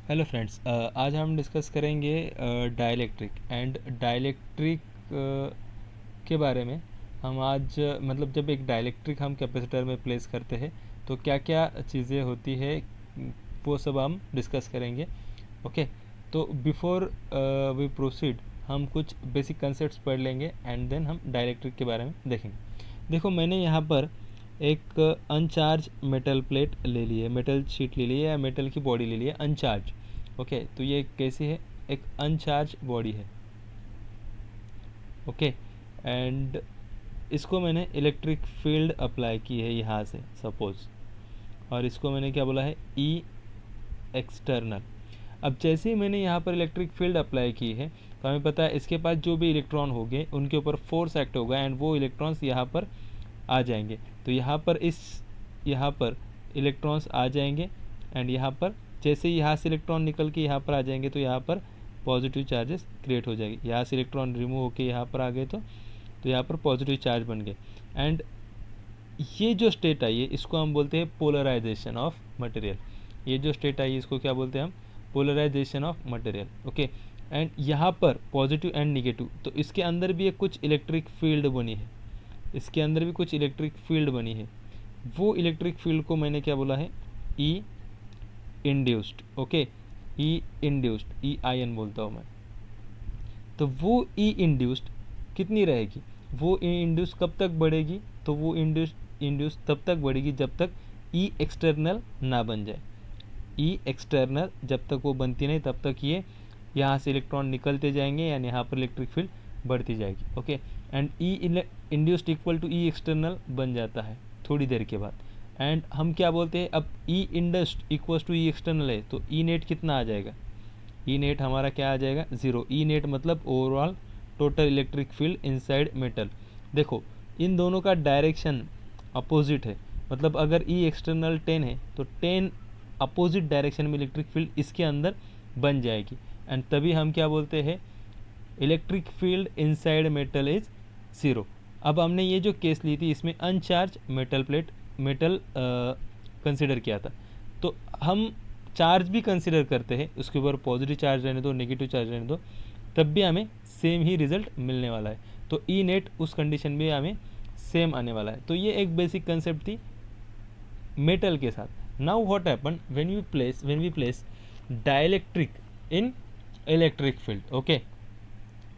Hello friends, आज हम discuss करेंगे डाइलेक्ट्रिक एंड डाइलेक्ट्रिक के बारे में। हम आज मतलब जब एक डाइलेक्ट्रिक हम कैपेसिटर में प्लेस करते हैं तो क्या क्या चीज़ें होती है वो सब हम डिस्कस करेंगे। ओके, तो बिफोर वी प्रोसीड हम कुछ बेसिक कंसेप्ट्स पढ़ लेंगे एंड देन हम डाइलेक्ट्रिक के बारे में देखेंगे। देखो, मैंने यहाँ पर एक अनचार्ज मेटल प्लेट ले ली है, मेटल शीट ले ली है या मेटल की बॉडी ले ली है अनचार्ज। ओके, तो ये कैसी है? एक अनचार्ज बॉडी है। ओके, एंड इसको मैंने इलेक्ट्रिक फील्ड अप्लाई की है यहाँ से सपोज, और इसको मैंने क्या बोला है? ई एक्सटर्नल। अब जैसे ही मैंने यहाँ पर इलेक्ट्रिक फील्ड अप्लाई की है तो हमें पता है इसके पास जो भी इलेक्ट्रॉन होंगे उनके ऊपर फोर्स एक्ट होगा एंड वो इलेक्ट्रॉन्स यहाँ पर आ जाएंगे। तो यहाँ पर इलेक्ट्रॉन्स आ जाएंगे एंड यहाँ पर जैसे ही यहाँ से इलेक्ट्रॉन निकल के यहाँ पर आ जाएंगे तो यहाँ पर पॉजिटिव चार्जेस क्रिएट हो जाएगी। यहाँ से इलेक्ट्रॉन रिमूव होकर यहाँ पर आ गए तो यहाँ पर पॉजिटिव चार्ज बन गए एंड ये जो स्टेट आई है इसको हम बोलते हैं पोलराइजेशन ऑफ मटेरियल। ये जो स्टेट आई है इसको क्या बोलते हैं हम? Polarization of material. Okay, and यहाँ पर पॉजिटिव एंड निगेटिव, तो इसके अंदर भी एक कुछ इलेक्ट्रिक फील्ड बनी है, इसके अंदर भी कुछ इलेक्ट्रिक फील्ड बनी है। वो इलेक्ट्रिक फील्ड को मैंने क्या बोला है? E induced. Okay, E induced, E I N बोलता हूँ मैं। तो वो ई इंड्यूस्ड कितनी रहेगी? वो ई इंड्यूस कब तक बढ़ेगी? तो वो इंड्यूस तब तक बढ़ेगी जब तक ई एक्सटर्नल ना बन जाए। ई एक्सटर्नल जब तक वो बनती नहीं तब तक ये यहाँ से इलेक्ट्रॉन निकलते जाएंगे यानी यहाँ पर इलेक्ट्रिक फील्ड बढ़ती जाएगी। Okay, and E induced equal to E external बन जाता है थोड़ी देर के बाद। एंड हम क्या बोलते हैं? अब ई इंडस्ट इक्वल्स टू ई एक्सटर्नल है तो ई नेट कितना आ जाएगा? ई नेट हमारा क्या आ जाएगा? ज़ीरो। ई नेट मतलब overall total electric field inside metal. देखो, इन दोनों का डायरेक्शन अपोजिट है, मतलब अगर ई एक्सटर्नल 10 है तो 10 अपोजिट डायरेक्शन में इलेक्ट्रिक फील्ड इसके अंदर बन जाएगी एंड तभी हम क्या बोलते हैं? Electric field inside metal is zero. अब हमने ये जो केस ली थी इसमें अनचार्ज मेटल कंसिडर किया था, तो हम चार्ज भी कंसिडर करते हैं, उसके ऊपर पॉजिटिव चार्ज रहने दो, नेगेटिव चार्ज रहने दो, तब भी हमें सेम ही रिजल्ट मिलने वाला है। तो ई नेट उस कंडीशन में हमें सेम आने वाला है। तो ये एक बेसिक कंसेप्ट थी मेटल के साथ। Now what happen when we place dielectric in electric field. Okay,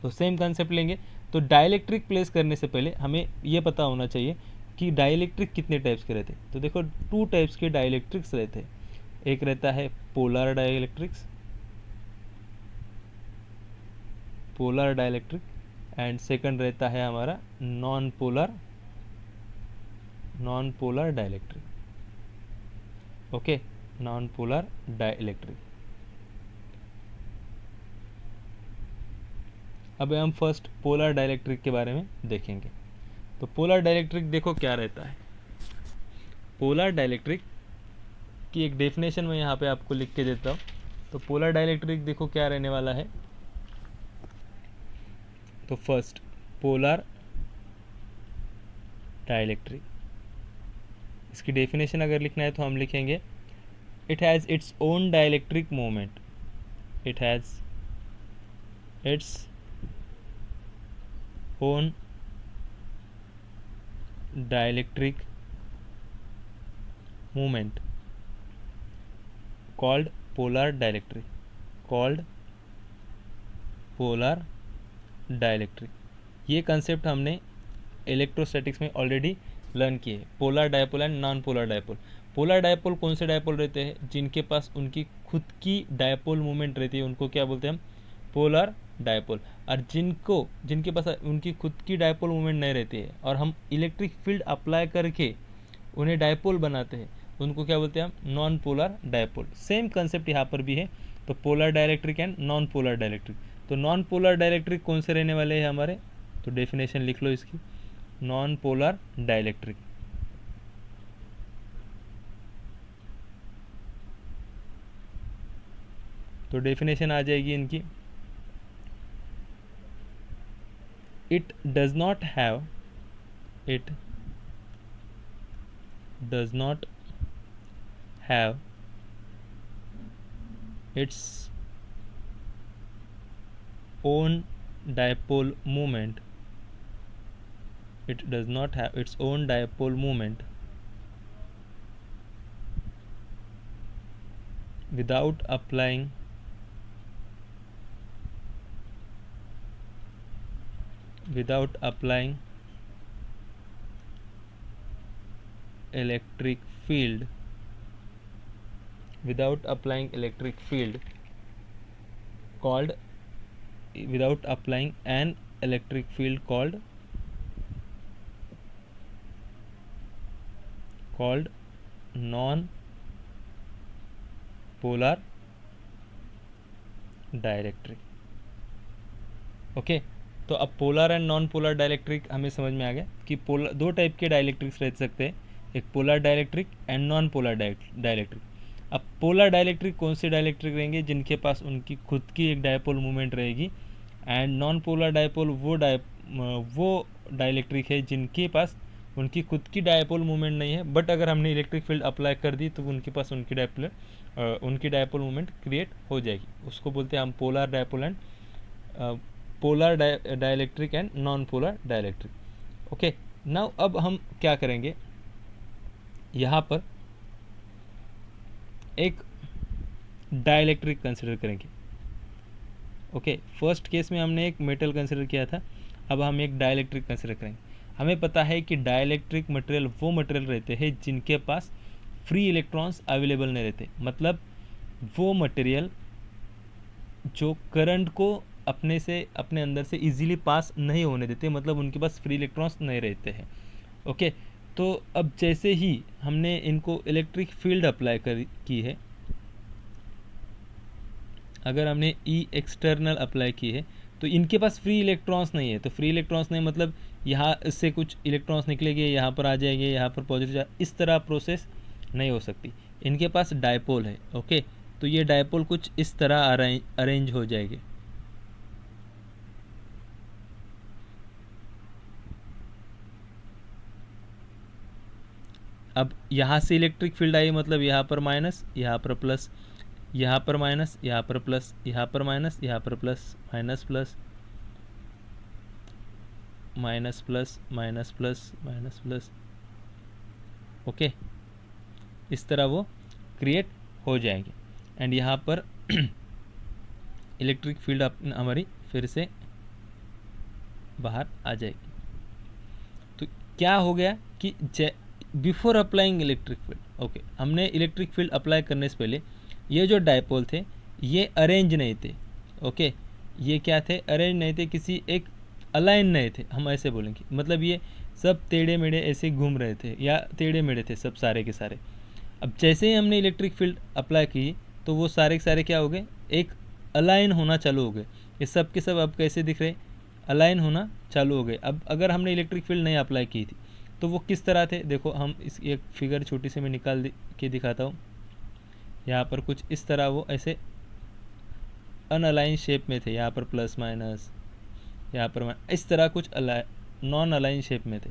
तो सेम कंसेप्ट लेंगे। तो डाइलेक्ट्रिक प्लेस करने से पहले हमें ये पता होना चाहिए कि डाइलेक्ट्रिक कितने टाइप्स के रहते हैं। तो देखो, टू टाइप्स के डाइलेक्ट्रिक्स रहते हैं। एक रहता है पोलर डाइलेक्ट्रिक एंड सेकंड रहता है हमारा non polar dielectric. Okay, non polar dielectric. अब हम फर्स्ट पोलर डाइलेक्ट्रिक के बारे में देखेंगे। तो पोलर डाइलेक्ट्रिक देखो क्या रहता है। पोलर डाइलेक्ट्रिक की एक डेफिनेशन मैं यहाँ पे आपको लिख के देता हूँ। तो पोलर डाइलेक्ट्रिक देखो क्या रहने वाला है। तो फर्स्ट पोलर डाइलेक्ट्रिक, इसकी डेफिनेशन अगर लिखना है तो हम लिखेंगे it has its own dielectric moment. It has its own dielectric moment called polar dielectric. ये कंसेप्ट हमने इलेक्ट्रोस्टैटिक्स में ऑलरेडी लर्न किए। Polar dipole and non polar dipole. Polar dipole कौन से डायपोल रहते हैं? जिनके पास उनकी खुद की डायपोल मूवमेंट रहती है उनको क्या बोलते हैं हम? Polar dipole. और जिनके पास उनकी खुद की डायपोल मूवमेंट नहीं रहती है और हम इलेक्ट्रिक फील्ड अप्लाई करके उन्हें डायपोल बनाते हैं उनको क्या बोलते हैं हम? Non polar dipole. Same concept यहाँ पर भी है। तो polar dielectric and non polar dielectric. तो नॉन पोलर डाइलेक्ट्रिक कौन से रहने वाले हैं हमारे? तो डेफिनेशन लिख लो इसकी, नॉन पोलर डाइलेक्ट्रिक। तो डेफिनेशन आ जाएगी इनकी, it does not have its own dipole moment, it does not have its own dipole moment without applying electric field called without applying an electric field called non polar dielectric. Okay, तो अब polar and non polar dielectric हमें समझ में आ गया कि polar दो type के dielectrics रह सकते हैं, एक polar dielectric and non polar dielectric. अब पोलर डाइलेक्ट्रिक कौन से डाइलेक्ट्रिक रहेंगे, जिनके पास उनकी खुद की एक डायपोल मूवमेंट रहेगी, एंड नॉन पोलर डायपोल वो डाइलेक्ट्रिक है जिनके पास उनकी खुद की डायपोल मूवमेंट नहीं है, बट अगर हमने इलेक्ट्रिक फील्ड अप्लाई कर दी तो उनके पास उनकी डायपोल मूवमेंट क्रिएट हो जाएगी। उसको बोलते हैं हम polar dipole and polar dielectric and non polar dielectric. Okay, now अब हम क्या करेंगे, यहाँ पर एक डाइलेक्ट्रिक कंसिडर करेंगे। ओके, फर्स्ट केस में हमने एक मेटल कंसिडर किया था, अब हम एक डाइलेक्ट्रिक कंसिडर करेंगे। हमें पता है कि डाइलेक्ट्रिक मटेरियल वो मटेरियल रहते हैं जिनके पास फ्री इलेक्ट्रॉन्स अवेलेबल नहीं रहते, मतलब वो मटेरियल जो करंट को अपने अंदर से इजीली पास नहीं होने देते, मतलब उनके पास फ्री इलेक्ट्रॉन्स नहीं रहते हैं। ओके, तो अब जैसे ही हमने इनको इलेक्ट्रिक फील्ड अप्लाई की है, अगर हमने ई एक्सटर्नल अप्लाई की है तो इनके पास फ्री इलेक्ट्रॉन्स नहीं है, तो फ्री इलेक्ट्रॉन्स नहीं मतलब यहाँ से कुछ इलेक्ट्रॉन्स निकलेंगे, यहाँ पर आ जाएंगे, यहाँ पर पॉजिटिव, इस तरह प्रोसेस नहीं हो सकती। इनके पास डायपोल है। ओके, तो ये डायपोल कुछ इस तरह अरेंज हो जाएंगे। अब यहाँ से इलेक्ट्रिक फील्ड आई, मतलब यहाँ पर माइनस, यहाँ पर प्लस, यहाँ पर माइनस, यहाँ पर प्लस, यहाँ पर माइनस, यहाँ पर plus, minus plus, minus plus, minus plus, minus plus. Okay, इस तरह वो क्रिएट हो जाएंगे एंड यहाँ पर इलेक्ट्रिक फील्ड हमारी फिर से बाहर आ जाएगी। तो क्या हो गया कि before applying electric field, okay, हमने इलेक्ट्रिक फील्ड अप्लाई करने से पहले ये जो डायपोल थे ये अरेंज नहीं थे। ओके, ये क्या थे, अरेंज नहीं थे, किसी एक अलाइन नहीं थे, हम ऐसे बोलेंगे, मतलब ये सब टेढ़े मेढ़े ऐसे घूम रहे थे या टेढ़े मेढ़े थे सब सारे के सारे। अब जैसे ही हमने इलेक्ट्रिक फील्ड अप्लाई की तो वो सारे के सारे क्या हो गए, एक अलाइन होना चालू हो गए। ये सब के सब अब कैसे दिख रहे, अलाइन होना चालू हो गए। अब अगर हमने इलेक्ट्रिक फील्ड नहीं अप्लाई की थी तो वो किस तरह थे, देखो हम इस एक फिगर छोटी सी मैं निकाल के दिखाता हूँ। यहाँ पर कुछ इस तरह वो ऐसे अनअलाइन शेप में थे, यहाँ पर प्लस माइनस, यहाँ पर इस तरह कुछ नॉन अलाइन शेप में थे।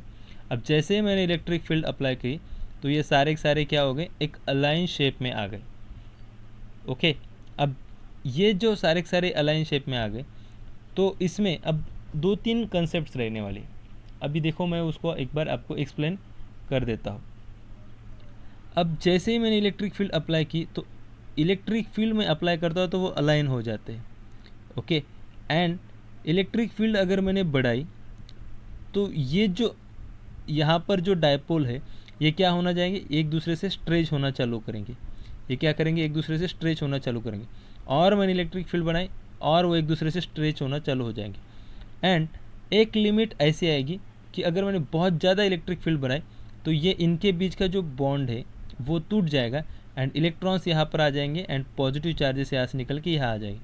अब जैसे ही मैंने इलेक्ट्रिक फील्ड अप्लाई की तो ये सारे के सारे क्या हो गए, एक अलाइन शेप में आ गए। ओके, अब ये जो सारे के सारे अलाइन शेप में आ गए तो इसमें अब 2-3 कंसेप्ट्स रहने वाले। अभी देखो मैं उसको एक बार आपको एक्सप्लेन कर देता हूँ। अब जैसे ही मैंने इलेक्ट्रिक फील्ड अप्लाई की तो इलेक्ट्रिक फील्ड में अप्लाई करता हूँ तो वो अलाइन हो जाते हैं। ओके, एंड इलेक्ट्रिक फील्ड अगर मैंने बढ़ाई तो ये जो यहाँ पर जो डायपोल है ये क्या होना जाएंगे, एक दूसरे से स्ट्रेच होना चालू करेंगे। ये क्या करेंगे, एक दूसरे से स्ट्रेच होना चालू करेंगे, और मैंने इलेक्ट्रिक फील्ड बनाई और वो एक दूसरे से स्ट्रेच होना चालू हो जाएंगे। एंड एक लिमिट ऐसी आएगी कि अगर मैंने बहुत ज़्यादा इलेक्ट्रिक फील्ड बनाई तो ये इनके बीच का जो बॉन्ड है वो टूट जाएगा एंड इलेक्ट्रॉन्स यहाँ पर आ जाएंगे एंड पॉजिटिव चार्जेस यहाँ से निकल के यहाँ आ जाएंगे।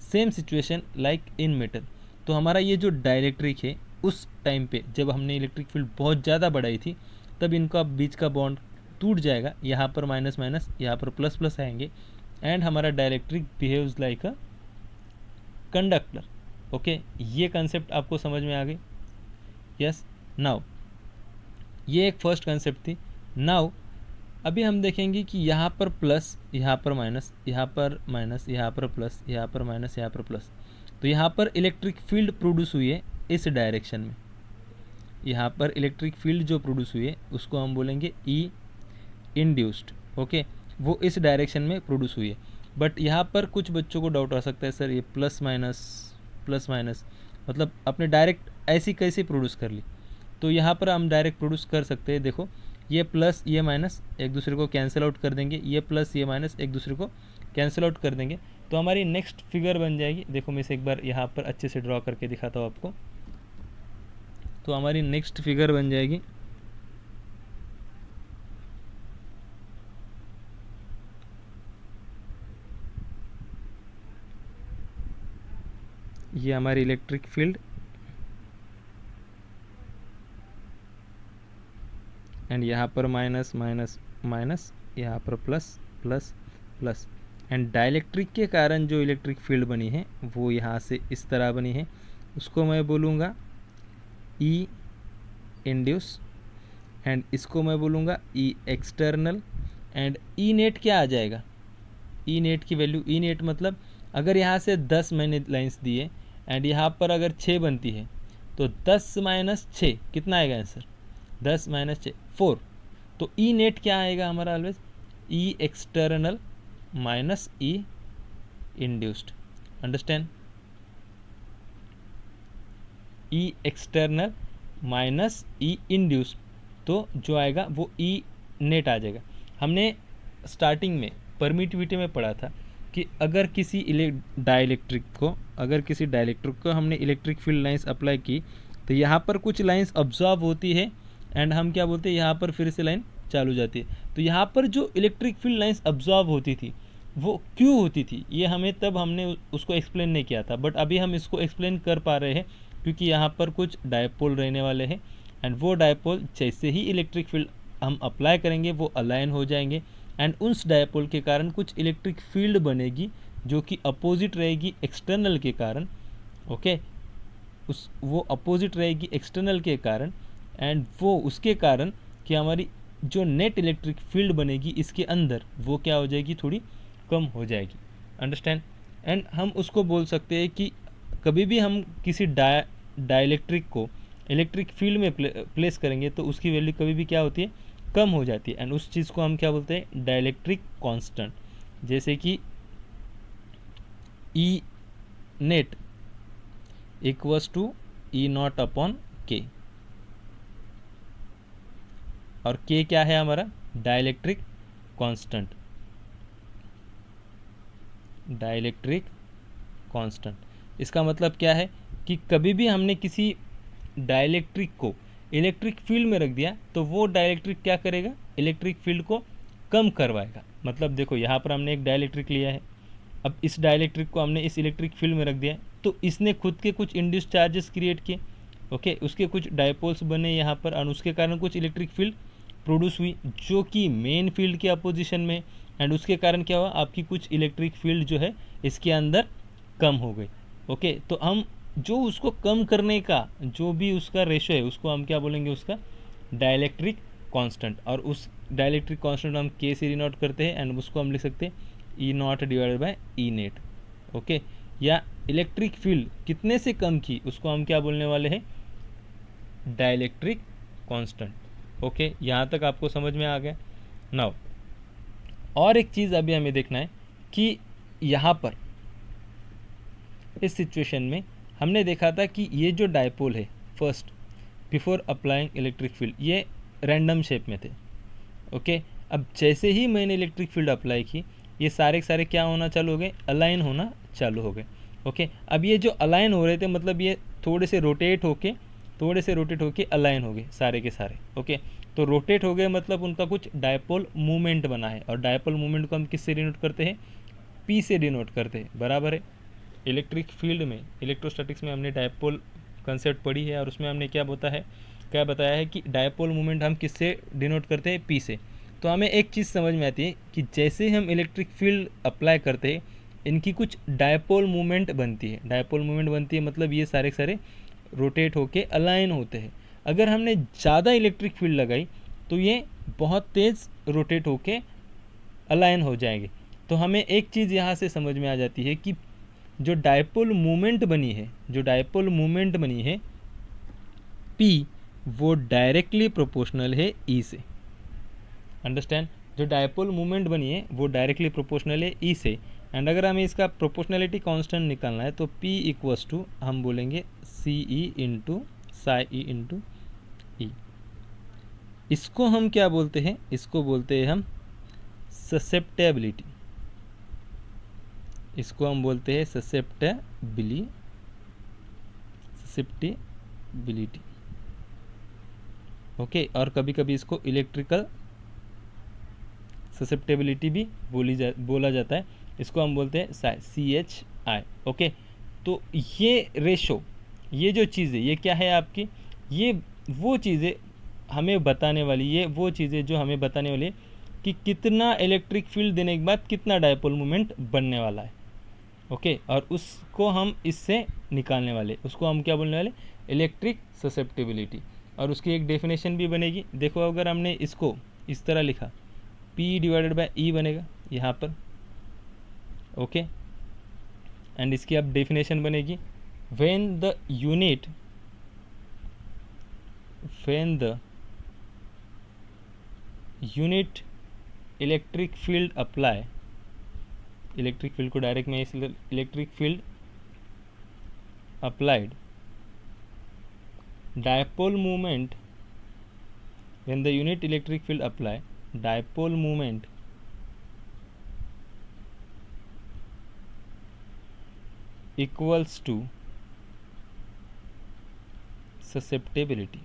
Same situation like in metal. तो हमारा ये जो डाइलेक्ट्रिक है उस टाइम पे जब हमने इलेक्ट्रिक फील्ड बहुत ज़्यादा बढ़ाई थी तब इनका बीच का बॉन्ड टूट जाएगा, यहाँ पर माइनस माइनस, यहाँ पर प्लस प्लस आएंगे एंड हमारा dielectric behaves like a conductor. Okay, ये कंसेप्ट आपको समझ में आ गई? यस। नाउ ये एक फर्स्ट कंसेप्ट थी। नाउ अभी हम देखेंगे कि यहाँ पर प्लस, यहाँ पर माइनस, यहाँ पर माइनस, यहाँ पर प्लस, यहाँ पर माइनस, यहाँ पर प्लस, तो यहाँ पर इलेक्ट्रिक फील्ड प्रोड्यूस हुई है इस डायरेक्शन में। यहाँ पर इलेक्ट्रिक फील्ड जो प्रोड्यूस हुई है उसको हम बोलेंगे ई इंड्यूस्ड। ओके, वो इस डायरेक्शन में प्रोड्यूस हुई है। बट यहाँ पर कुछ बच्चों को डाउट आ सकता है, सर ये प्लस माइनस मतलब आपने डायरेक्ट ऐसी कैसे प्रोड्यूस कर ली? तो यहाँ पर हम डायरेक्ट प्रोड्यूस कर सकते हैं। देखो, ये प्लस ये माइनस एक दूसरे को कैंसिल आउट कर देंगे, ये प्लस ये माइनस एक दूसरे को कैंसिल आउट कर देंगे, तो हमारी नेक्स्ट फिगर बन जाएगी। देखो मैं इसे एक बार यहाँ पर अच्छे से ड्रॉ करके दिखाता हूँ आपको। तो हमारी नेक्स्ट फिगर बन जाएगी ये हमारी इलेक्ट्रिक फील्ड एंड यहाँ पर माइनस माइनस माइनस, यहाँ पर plus plus plus, and dielectric के कारण जो इलेक्ट्रिक फील्ड बनी है वो यहाँ से इस तरह बनी है, उसको मैं बोलूँगा ई इंड्यूस, एंड इसको मैं बोलूँगा ई एक्सटर्नल, एंड ई नेट क्या आ जाएगा? ई नेट की वैल्यू, ई नेट मतलब अगर यहाँ से 10 मैंने लाइंस दिए एंड यहाँ पर अगर 6 बनती है तो 10 माइनस 6 कितना आएगा आंसर? 10 माइनस 6 4। तो ई नेट क्या आएगा हमारा ऑलवेज? ई एक्सटर्नल माइनस ई इंड्यूस्ड। अंडरस्टैंड? ई एक्सटर्नल माइनस ई इंड्यूस्ड, तो जो आएगा वो ई नेट आ जाएगा। हमने स्टार्टिंग में परमिटिविटी में पढ़ा था कि अगर किसी डाइलेक्ट्रिक को हमने इलेक्ट्रिक फील्ड लाइंस अप्लाई की तो यहाँ पर कुछ लाइंस ऑब्जॉर्व होती है एंड हम क्या बोलते हैं, यहाँ पर फिर से लाइन चालू जाती है। तो यहाँ पर जो इलेक्ट्रिक फील्ड लाइंस ऑब्जॉर्व होती थी वो क्यों होती थी, ये हमें तब हमने उसको एक्सप्लेन नहीं किया था, बट अभी हम इसको एक्सप्लेन कर पा रहे हैं क्योंकि यहाँ पर कुछ डायपोल रहने वाले हैं एंड वो डायपोल जैसे ही इलेक्ट्रिक फील्ड हम अप्लाई करेंगे वो अलाइन हो जाएंगे एंड उस डायपोल के कारण कुछ इलेक्ट्रिक फील्ड बनेगी जो कि अपोजिट रहेगी एक्सटर्नल के कारण। ओके, वो अपोजिट रहेगी एक्सटर्नल के कारण एंड वो उसके कारण कि हमारी जो नेट इलेक्ट्रिक फील्ड बनेगी इसके अंदर वो क्या हो जाएगी, थोड़ी कम हो जाएगी। अंडरस्टैंड? एंड हम उसको बोल सकते हैं कि कभी भी हम किसी डाइलेक्ट्रिक को इलेक्ट्रिक फील्ड में प्लेस करेंगे तो उसकी वैल्यू कभी भी क्या होती है, कम हो जाती है एंड उस चीज़ को हम क्या बोलते हैं, डाइलेक्ट्रिक कांस्टेंट। जैसे कि E net equals to E naught upon K, और के क्या है हमारा, डाइलेक्ट्रिक कांस्टेंट। डाइलेक्ट्रिक कांस्टेंट इसका मतलब क्या है कि कभी भी हमने किसी डाइलेक्ट्रिक को इलेक्ट्रिक फील्ड में रख दिया तो वो डाइलेक्ट्रिक क्या करेगा, इलेक्ट्रिक फील्ड को कम करवाएगा। मतलब देखो यहाँ पर हमने एक डाइलेक्ट्रिक लिया है, अब इस डाइलेक्ट्रिक को हमने इस इलेक्ट्रिक फील्ड में रख दिया तो इसने खुद के कुछ इंड्यूस चार्जेस क्रिएट किए। ओके, उसके कुछ डायपोल्स बने यहाँ पर और उसके कारण कुछ इलेक्ट्रिक फील्ड प्रोड्यूस हुई जो कि मेन फील्ड के अपोजिशन में, एंड उसके कारण क्या हुआ, आपकी कुछ इलेक्ट्रिक फील्ड जो है इसके अंदर कम हो गई। ओके, तो हम जो उसको कम करने का जो भी उसका रेशो है उसको हम क्या बोलेंगे, उसका डाइलेक्ट्रिक कांस्टेंट, और उस डाइलेक्ट्रिक कांस्टेंट हम के से डिनोट करते हैं एंड उसको हम लिख सकते हैं E naught divided by E net. Okay, या इलेक्ट्रिक फील्ड कितने से कम की उसको हम क्या बोलने वाले हैं, डाइलेक्ट्रिक कांस्टेंट। ओके, यहाँ तक आपको समझ में आ गया। नाउ और एक चीज़ अभी हमें देखना है कि यहाँ पर इस सिचुएशन में हमने देखा था कि ये जो डायपोल है first before applying electric field ये रैंडम शेप में थे। ओके, अब जैसे ही मैंने इलेक्ट्रिक फील्ड अप्लाई की ये सारे के सारे क्या होना चालू हो गए, अलाइन होना चालू हो गए। ओके, अब ये जो अलाइन हो रहे थे मतलब ये थोड़े से रोटेट होके अलाइन हो गए सारे के सारे। ओके, तो रोटेट हो गए मतलब उनका कुछ डायपोल मूवमेंट बना है, और डायपोल मूवमेंट को हम किससे डिनोट करते हैं, पी से डिनोट करते हैं। बराबर है, इलेक्ट्रिक फील्ड में इलेक्ट्रोस्टैटिक्स में हमने डायपोल कंसेप्ट पढ़ी है और उसमें हमने क्या बताया है कि डायपोल मूवमेंट हम किससे डिनोट करते हैं, पी से। तो हमें एक चीज़ समझ में आती है कि जैसे हम इलेक्ट्रिक फील्ड अप्लाई करते हैं इनकी कुछ डायपोल मूवमेंट बनती है, मतलब ये सारे के सारे रोटेट होके अलाइन होते हैं। अगर हमने ज़्यादा इलेक्ट्रिक फील्ड लगाई तो ये बहुत तेज़ रोटेट होके अलाइन हो जाएंगे। तो हमें एक चीज़ यहाँ से समझ में आ जाती है कि जो डायपोल मोमेंट बनी है, जो डायपोल मोमेंट बनी है P, वो डायरेक्टली प्रोपोर्शनल है E से। अंडरस्टैंड? जो डायपोल मोमेंट बनी है वो डायरेक्टली प्रोपोर्शनल है E से। एंड अगर हमें इसका प्रोपोर्शनलिटी कांस्टेंट निकालना है तो P इक्वल्स टू हम बोलेंगे CE into Sai E into E। इसको हम क्या बोलते हैं? इसको बोलते हैं हम ससेप्टेबिलिटी। इसको हम बोलते हैं ससेप्टेबिलिटी। ओके, और कभी कभी इसको इलेक्ट्रिकल ससेप्टेबिलिटी भी बोला जाता है। इसको हम बोलते हैं CHI। ओके, तो ये रेशो, ये जो चीज़ें, ये क्या है आपकी? ये वो चीज़ें हमें बताने वाली, ये वो चीज़ें जो हमें बताने वाली है कि कितना इलेक्ट्रिक फील्ड देने के बाद कितना डायपोल मोमेंट बनने वाला है। ओके, और उसको हम इससे निकालने वाले, उसको हम क्या बोलने वाले? Electric susceptibility. और उसकी एक डेफिनेशन भी बनेगी। देखो, अगर हमने इसको इस तरह लिखा, P डिवाइडेड बाय E बनेगा यहाँ पर। ओके, एंड इसकी अब डेफिनेशन बनेगी, when the unit electric field apply, electric field को डायरेक्ट में इस electric field applied dipole movement, when the unit electric field apply dipole movement equals to susceptibility.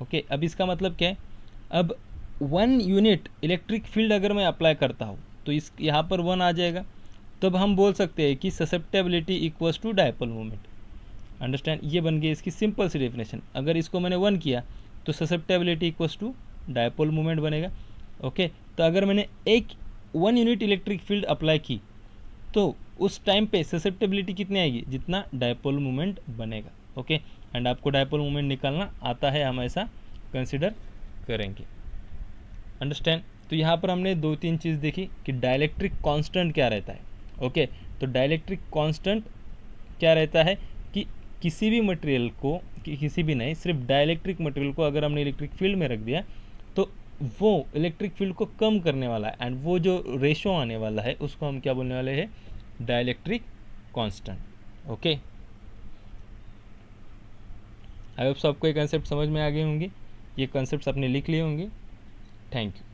Okay, अब इसका मतलब क्या है? अब 1 यूनिट इलेक्ट्रिक फील्ड अगर मैं अप्लाई करता हूँ तो इस यहाँ पर 1 आ जाएगा, तब हम बोल सकते हैं कि susceptibility equals to dipole moment. Understand? ये बन गई इसकी सिंपल सी डेफिनेशन। अगर इसको मैंने 1 किया तो susceptibility equals to dipole moment बनेगा। ओके, तो अगर मैंने 1 यूनिट इलेक्ट्रिक फील्ड अप्लाई की तो उस टाइम पे ससेप्टेबिलिटी कितनी आएगी? जितना डायपोल मोमेंट बनेगा। ओके, एंड आपको डायपोल मोमेंट निकालना आता है, हम ऐसा कंसिडर करेंगे। अंडरस्टैंड? तो यहाँ पर हमने 2-3 चीज़ देखी कि डाइलेक्ट्रिक कांस्टेंट क्या रहता है। ओके, तो डाइलेक्ट्रिक कांस्टेंट क्या रहता है कि किसी भी मटेरियल को, किसी भी नहीं, सिर्फ डाइलेक्ट्रिक मटेरियल को अगर हमने इलेक्ट्रिक फील्ड में रख दिया तो वो इलेक्ट्रिक फील्ड को कम करने वाला है, एंड वो जो रेशो आने वाला है उसको हम क्या बोलने वाले हैं? Dielectric constant. Okay, I hope सबको ये कंसेप्ट समझ में आ गए होंगे, ये कंसेप्ट आपने लिख लिए होंगे। Thank you.